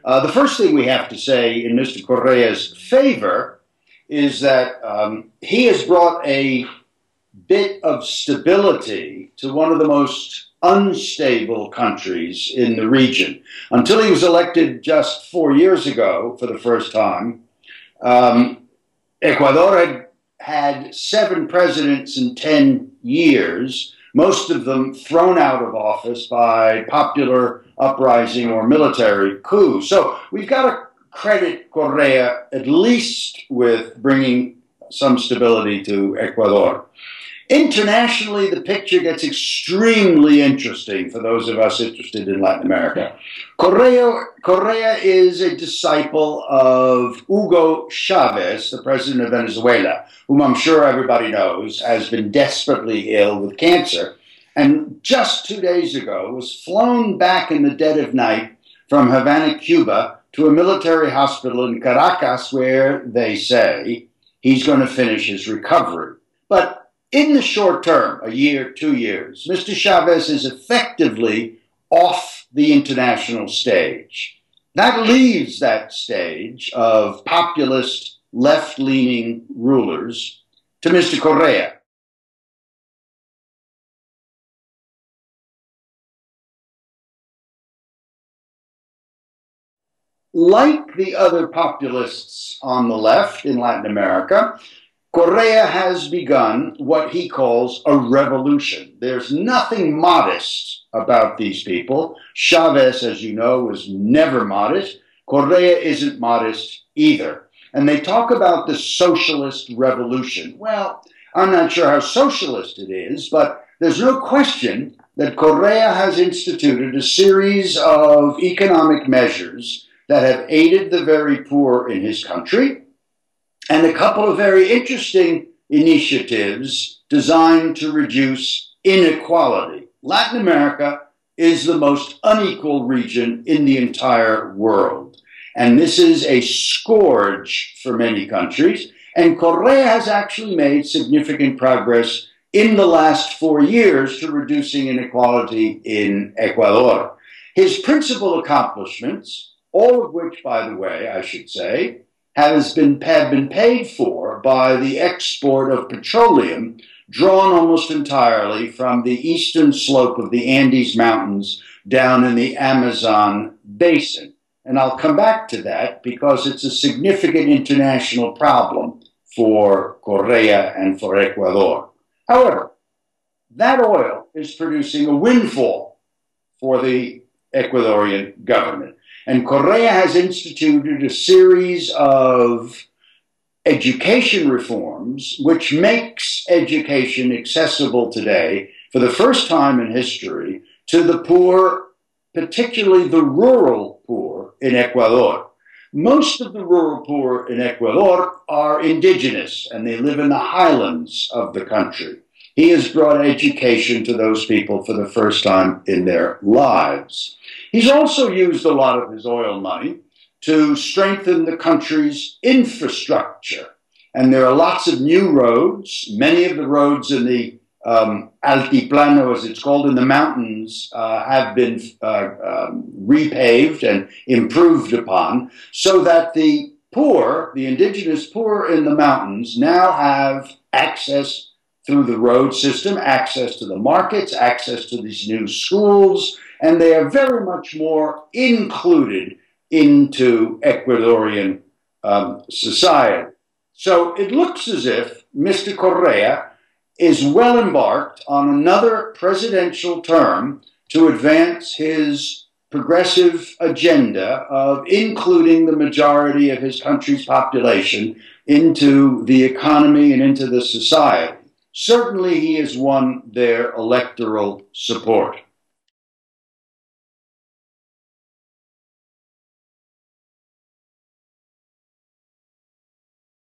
The first thing we have to say in Mr. Correa's favor is that he has brought a bit of stability to one of the most unstable countries in the region. Until he was elected just 4 years ago for the first time, Ecuador had 7 presidents in 10 years, most of them thrown out of office by popular uprising or military coup. So we've got to credit Correa at least with bringing some stability to Ecuador. Internationally, the picture gets extremely interesting for those of us interested in Latin America. Correa is a disciple of Hugo Chavez, the president of Venezuela, whom I'm sure everybody knows has been desperately ill with cancer, and just 2 days ago was flown back in the dead of night from Havana, Cuba, to a military hospital in Caracas where they say he's going to finish his recovery. But in the short term, a year, 2 years, Mr. Chavez is effectively off the international stage. That leaves that stage of populist, left-leaning rulers to Mr. Correa. Like the other populists on the left in Latin America, Correa has begun what he calls a revolution. There's nothing modest about these people. Chavez, as you know, was never modest. Correa isn't modest either. And they talk about the socialist revolution. Well, I'm not sure how socialist it is, but there's no question that Correa has instituted a series of economic measures that have aided the very poor in his country, and a couple of very interesting initiatives designed to reduce inequality. Latin America is the most unequal region in the entire world, and this is a scourge for many countries, and Correa has actually made significant progress in the last 4 years to reducing inequality in Ecuador. His principal accomplishments, all of which, by the way, I should say, have been paid for by the export of petroleum drawn almost entirely from the eastern slope of the Andes Mountains down in the Amazon basin. And I'll come back to that because it's a significant international problem for Correa and for Ecuador. However, that oil is producing a windfall for the Ecuadorian government. And Correa has instituted a series of education reforms which makes education accessible today for the first time in history to the poor, particularly the rural poor in Ecuador. Most of the rural poor in Ecuador are indigenous and they live in the highlands of the country. He has brought education to those people for the first time in their lives. He's also used a lot of his oil money to strengthen the country's infrastructure. And there are lots of new roads. Many of the roads in the altiplano, as it's called, in the mountains, have been repaved and improved upon so that the poor, the indigenous poor in the mountains, now have access through the road system, access to the markets, access to these new schools, and they are very much more included into Ecuadorian society. So it looks as if Mr. Correa is well embarked on another presidential term to advance his progressive agenda of including the majority of his country's population into the economy and into the society. Certainly he has won their electoral support.